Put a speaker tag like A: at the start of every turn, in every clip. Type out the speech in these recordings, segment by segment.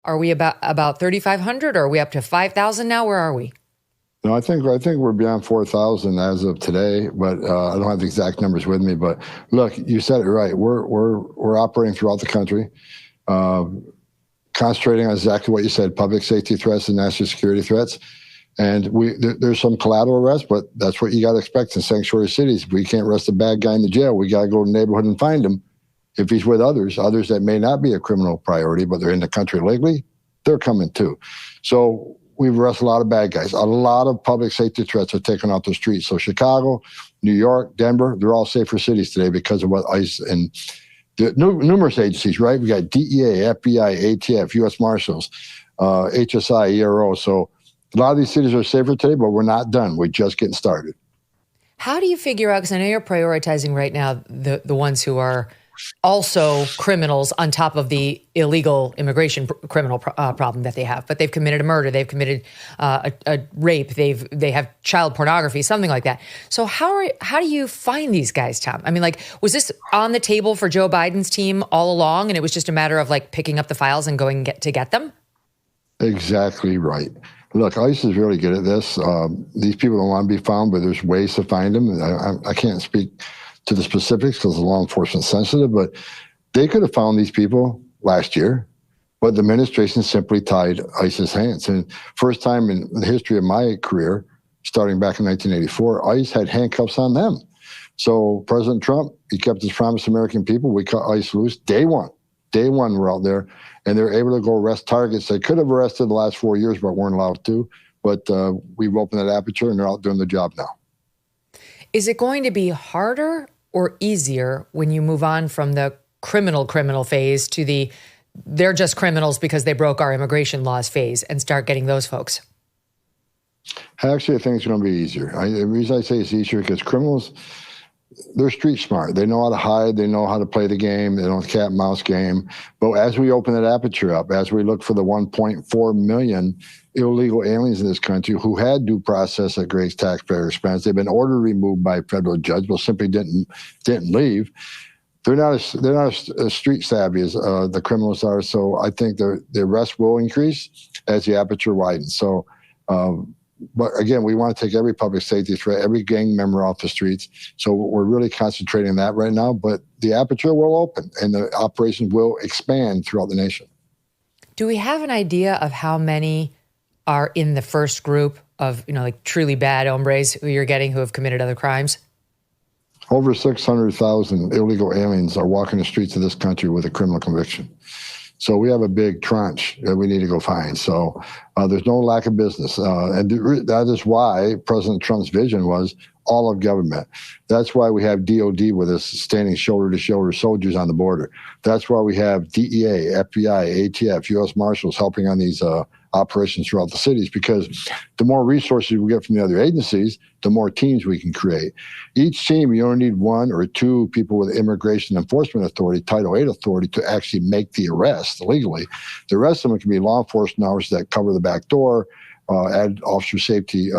A: Are we about 3,500 or are we up to 5,000 now? Where are we?
B: No, I think we're beyond 4,000 as of today, but I don't have the exact numbers with me. But look, you said it right. We're operating throughout the country, concentrating on exactly what you said: public safety threats and national security threats. And there's some collateral arrest, but that's what you got to expect in sanctuary cities. We can't arrest a bad guy in the jail. We got to go to the neighborhood and find him. If he's with others that may not be a criminal priority, but they're in the country legally, they're coming too. So we've arrested a lot of bad guys. A lot of public safety threats are taken off the streets. So Chicago, New York, Denver, they're all safer cities today because of what ICE and the numerous agencies, right? We got DEA, FBI, ATF, U.S. Marshals, HSI, ERO. So a lot of these cities are safer today, but we're not done. We're just getting started.
A: How do you figure out, because I know you're prioritizing right now the ones who are also criminals on top of the illegal immigration criminal problem that they have, but they've committed a murder, they've committed a rape, they have child pornography, something like that. So how do you find these guys, Tom? I mean, like, was this on the table for Joe Biden's team all along, and it was just a matter of like picking up the files and going to get them?
B: Exactly right. Look, ICE is really good at this. These people don't want to be found, but there's ways to find them. I can't speak to the specifics because the law enforcement sensitive, but they could have found these people last year, but the administration simply tied ICE's hands. And first time in the history of my career, starting back in 1984, ICE had handcuffs on them. So President Trump, he kept his promise to American people. We cut ICE loose day one. Day one, we're out there, and they're able to go arrest targets they could have arrested the last 4 years, but weren't allowed to. But we've opened that aperture, and they're out doing the job now.
A: Is it going to be harder or easier when you move on from the criminal phase to they're just criminals because they broke our immigration laws phase and start getting those folks?
B: Actually, I think it's going to be easier. The reason I say it's easier because criminals, they're street smart. They know how to hide. They know how to play the game. They know the cat and mouse game. But as we open that aperture up, as we look for the 1.4 million illegal aliens in this country who had due process at great taxpayer expense, they've been ordered removed by a federal judge, but simply didn't leave. They're not as street savvy as the criminals are. So I think the arrest will increase as the aperture widens. So. But again, we want to take every public safety threat, every gang member off the streets. So we're really concentrating on that right now. But the aperture will open and the operations will expand throughout the nation.
A: Do we have an idea of how many are in the first group of, like truly bad hombres who you're getting who have committed other crimes?
B: Over 600,000 illegal aliens are walking the streets of this country with a criminal conviction. So we have a big tranche that we need to go find. So there's no lack of business. And that is why President Trump's vision was all of government. That's why we have DOD with us standing shoulder to shoulder soldiers on the border. That's why we have DEA, FBI, ATF, U.S. Marshals helping on these operations throughout the cities, because the more resources we get from the other agencies, the more teams we can create. Each team, you only need one or two people with immigration enforcement authority, Title VIII authority, to actually make the arrest legally. The rest of them can be law enforcement officers that cover the back door, add officer safety,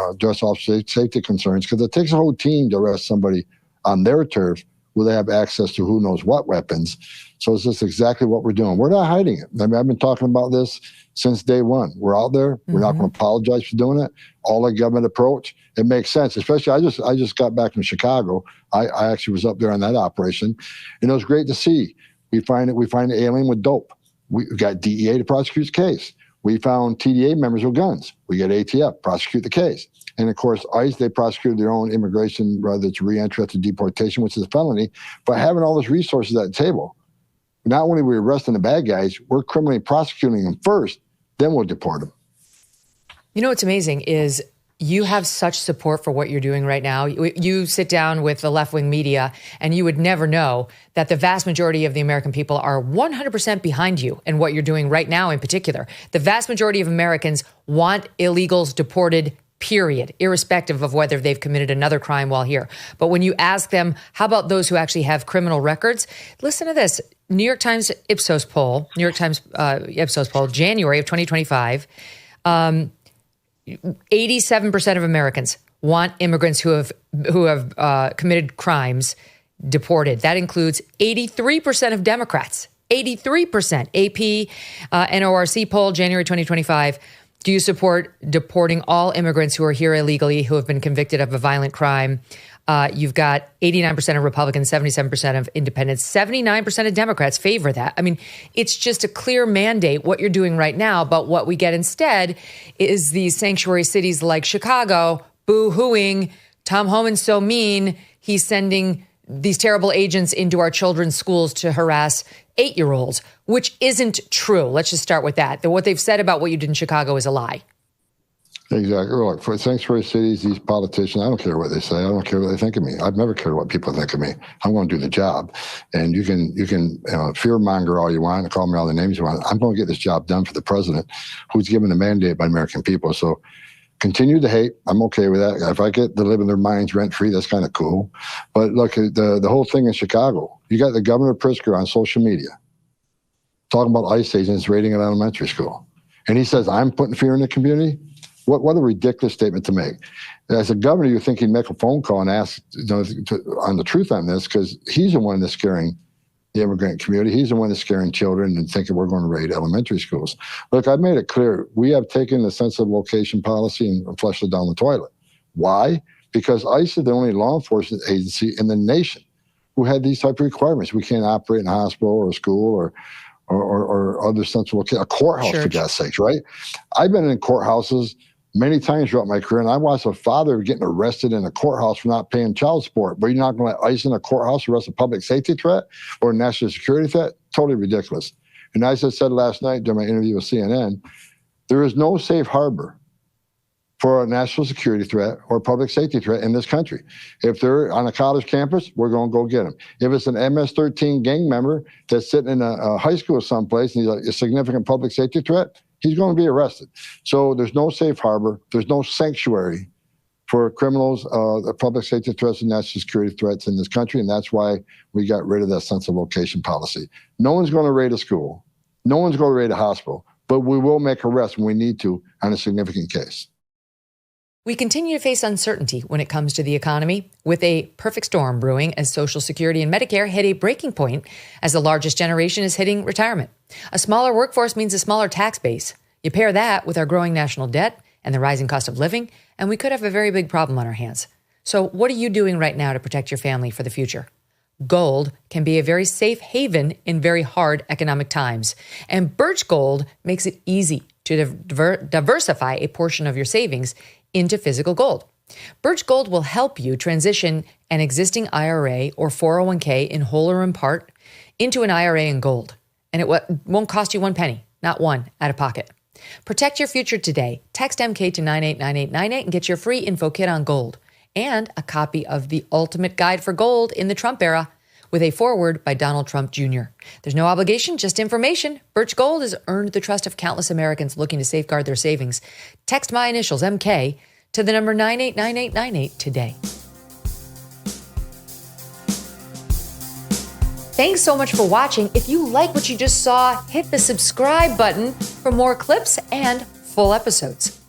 B: address officer safety concerns, because it takes a whole team to arrest somebody on their turf where they have access to who knows what weapons. So it's just exactly what we're doing. We're not hiding it. I mean, I've been talking about this since day one. We're out there. We're not going to apologize for doing it. All the government approach, it makes sense. Especially, I just got back from Chicago. I actually was up there on that operation, and it was great to see. We find an alien with dope. We got DEA to prosecute the case. We found TDA members with guns. We get ATF, prosecute the case. And of course, ICE, they prosecuted their own immigration, whether it's re-entry after deportation, which is a felony. But having all those resources at the table, not only are we arresting the bad guys, we're criminally prosecuting them first, then we'll deport them.
A: You know what's amazing is you have such support for what you're doing right now. You sit down with the left-wing media and you would never know that the vast majority of the American people are 100% behind you and what you're doing right now in particular. The vast majority of Americans want illegals deported, period, irrespective of whether they've committed another crime while here. But when you ask them, how about those who actually have criminal records? Listen to this. New York Times Ipsos poll, January of 2025, 87% of Americans want immigrants who have committed crimes deported. That includes 83% of Democrats. 83%. AP NORC poll, January 2025. Do you support deporting all immigrants who are here illegally who have been convicted of a violent crime? You've got 89% of Republicans, 77% of independents, 79% of Democrats favor that. I mean, it's just a clear mandate what you're doing right now. But what we get instead is these sanctuary cities like Chicago boo-hooing. Tom Homan's so mean. He's sending these terrible agents into our children's schools to harass 8-year-olds, which isn't true. Let's just start with that. What they've said about what you did in Chicago is a lie.
B: Exactly. Look, for sanctuary cities, these politicians, I don't care what they say. I don't care what they think of me. I've never cared what people think of me. I'm going to do the job. And you can fear monger all you want and call me all the names you want. I'm going to get this job done for the president who's given the mandate by American people. So continue to hate. I'm okay with that. If I get to live in their minds rent free, that's kind of cool. But look, the whole thing in Chicago, you got the governor Pritzker on social media talking about ICE agents raiding an elementary school. And he says, I'm putting fear in the community. What a ridiculous statement to make. As a governor, you think he'd make a phone call and ask on the truth on this, because he's the one that's scaring the immigrant community. He's the one that's scaring children and thinking we're going to raid elementary schools. Look, I've made it clear. We have taken the sensitive location policy and flushed it down the toilet. Why? Because ICE is the only law enforcement agency in the nation who had these type of requirements. We can't operate in a hospital or a school or other central location, a courthouse, for God's sakes, right? I've been in courthouses many times throughout my career, and I watched a father getting arrested in a courthouse for not paying child support. But you're not going to let ICE in a courthouse arrest a public safety threat or a national security threat? Totally ridiculous. And as I said last night during my interview with CNN, there is no safe harbor for a national security threat or public safety threat in this country. If they're on a college campus, we're going to go get them. If it's an MS-13 gang member that's sitting in a high school someplace and he's a significant public safety threat, he's going to be arrested. So there's no safe harbor. There's no sanctuary for criminals, public safety threats and national security threats in this country. And that's why we got rid of that sense of location policy. No one's going to raid a school. No one's going to raid a hospital. But we will make arrests when we need to on a significant case.
A: We continue to face uncertainty when it comes to the economy, with a perfect storm brewing as Social Security and Medicare hit a breaking point as the largest generation is hitting retirement. A smaller workforce means a smaller tax base. You pair that with our growing national debt and the rising cost of living, and we could have a very big problem on our hands. So what are you doing right now to protect your family for the future? Gold can be a very safe haven in very hard economic times, and Birch Gold makes it easy to diversify a portion of your savings into physical gold. Birch Gold will help you transition an existing IRA or 401k in whole or in part into an IRA in gold. And it won't cost you one penny, not one out of pocket. Protect your future today. Text MK to 989898 and get your free info kit on gold and a copy of The Ultimate Guide for Gold in the Trump Era with a foreword by Donald Trump Jr. There's no obligation, just information. Birch Gold has earned the trust of countless Americans looking to safeguard their savings. Text my initials, MK, to the number 989898 today. Thanks so much for watching. If you like what you just saw, hit the subscribe button for more clips and full episodes.